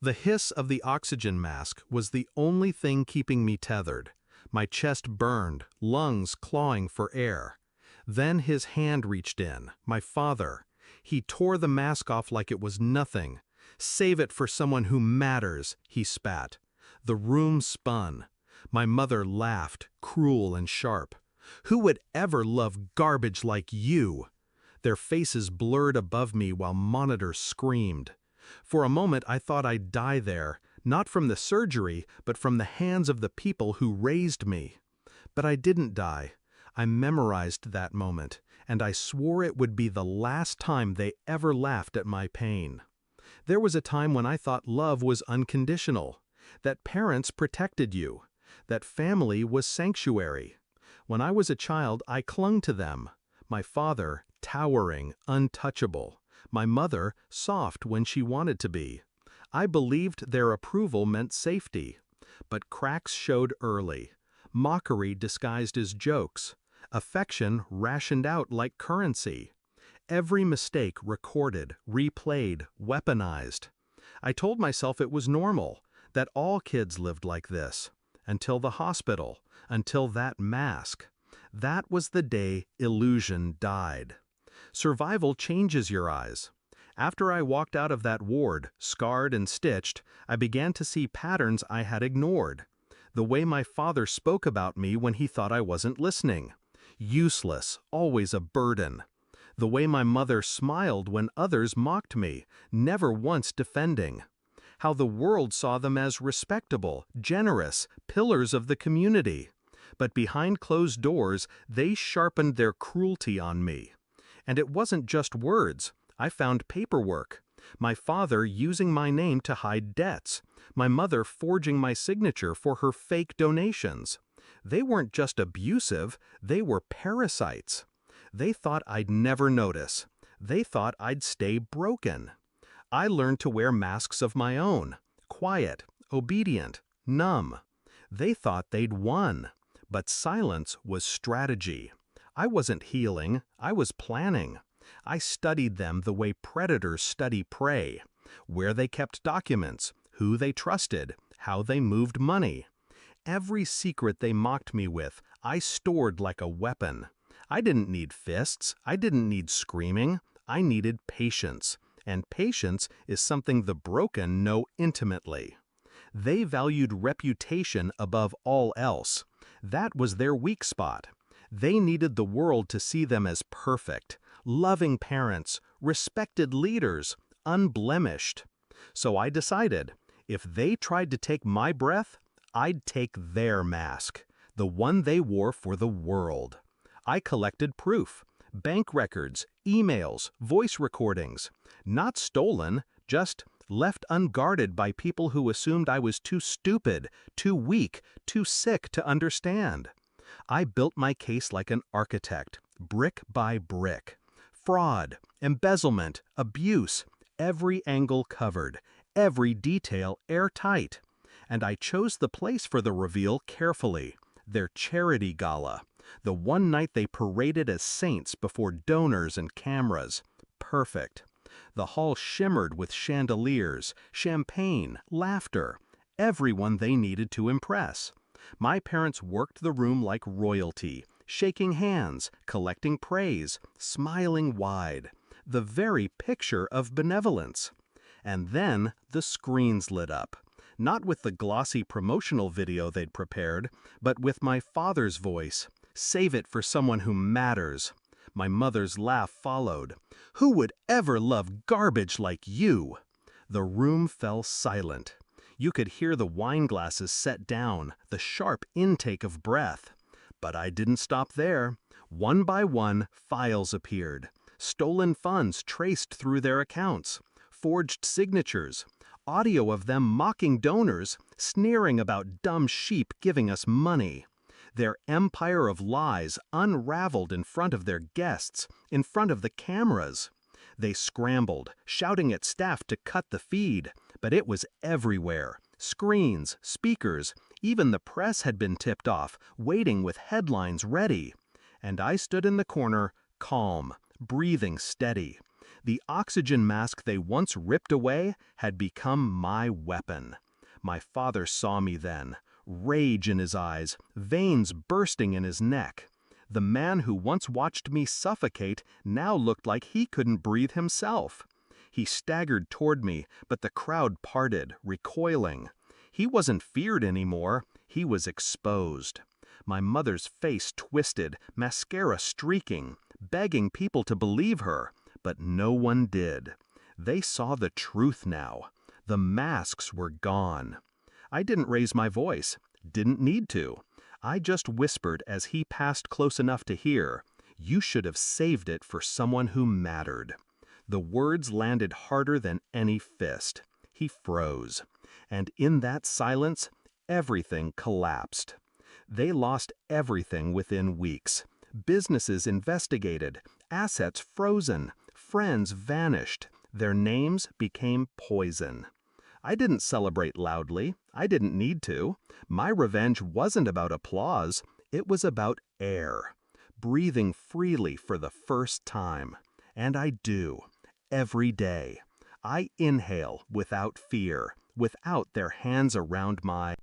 The hiss of the oxygen mask was the only thing keeping me tethered. My chest burned, lungs clawing for air. Then his hand reached in, my father. He tore the mask off like it was nothing. "Save it for someone who matters," he spat. The room spun. My mother laughed, cruel and sharp. "Who would ever love garbage like you?" Their faces blurred above me while monitors screamed. For a moment I thought I'd die there, not from the surgery, but from the hands of the people who raised me. But I didn't die. I memorized that moment, and I swore it would be the last time they ever laughed at my pain. There was a time when I thought love was unconditional, that parents protected you, that family was sanctuary. When I was a child, I clung to them. My father, towering, untouchable. My mother, soft when she wanted to be. I believed their approval meant safety. But cracks showed early. Mockery disguised as jokes. Affection rationed out like currency. Every mistake recorded, replayed, weaponized. I told myself it was normal, that all kids lived like this. Until the hospital, until that mask. That was the day illusion died. Survival changes your eyes. After I walked out of that ward, scarred and stitched, I began to see patterns I had ignored. The way my father spoke about me when he thought I wasn't listening. Useless, always a burden. The way my mother smiled when others mocked me, never once defending. How the world saw them as respectable, generous, pillars of the community. But behind closed doors, they sharpened their cruelty on me. And it wasn't just words. I found paperwork. My father using my name to hide debts. My mother forging my signature for her fake donations. They weren't just abusive, they were parasites. They thought I'd never notice. They thought I'd stay broken. I learned to wear masks of my own. Quiet, obedient, numb. They thought they'd won. But silence was strategy. I wasn't healing, I was planning. I studied them the way predators study prey. Where they kept documents, who they trusted, how they moved money. Every secret they mocked me with, I stored like a weapon. I didn't need fists, I didn't need screaming, I needed patience. And patience is something the broken know intimately. They valued reputation above all else. That was their weak spot. They needed the world to see them as perfect, loving parents, respected leaders, unblemished. So I decided, if they tried to take my breath, I'd take their mask, the one they wore for the world. I collected proof, bank records, emails, voice recordings, not stolen, just left unguarded by people who assumed I was too stupid, too weak, too sick to understand. I built my case like an architect, brick by brick. Fraud, embezzlement, abuse, every angle covered, every detail airtight. And I chose the place for the reveal carefully, their charity gala, the one night they paraded as saints before donors and cameras. Perfect. The hall shimmered with chandeliers, champagne, laughter, everyone they needed to impress. My parents worked the room like royalty, shaking hands, collecting praise, smiling wide, the very picture of benevolence. And then the screens lit up, not with the glossy promotional video they'd prepared, but with my father's voice. "Save it for someone who matters." My mother's laugh followed. "Who would ever love garbage like you?" The room fell silent. You could hear the wine glasses set down, the sharp intake of breath. But I didn't stop there. One by one, files appeared. Stolen funds traced through their accounts. Forged signatures. Audio of them mocking donors, sneering about dumb sheep giving us money. Their empire of lies unraveled in front of their guests, in front of the cameras. They scrambled, shouting at staff to cut the feed, but it was everywhere. Screens, speakers, even the press had been tipped off, waiting with headlines ready. And I stood in the corner, calm, breathing steady. The oxygen mask they once ripped away had become my weapon. My father saw me then, rage in his eyes, veins bursting in his neck. The man who once watched me suffocate now looked like he couldn't breathe himself. He staggered toward me, but the crowd parted, recoiling. He wasn't feared anymore, he was exposed. My mother's face twisted, mascara streaking, begging people to believe her, but no one did. They saw the truth now. The masks were gone. I didn't raise my voice, didn't need to. I just whispered as he passed close enough to hear, "You should have saved it for someone who mattered." The words landed harder than any fist. He froze. And in that silence, everything collapsed. They lost everything within weeks. Businesses investigated, assets frozen, friends vanished. Their names became poison. I didn't celebrate loudly. I didn't need to. My revenge wasn't about applause. It was about air. Breathing freely for the first time. And I do. Every day. I inhale without fear, without their hands around my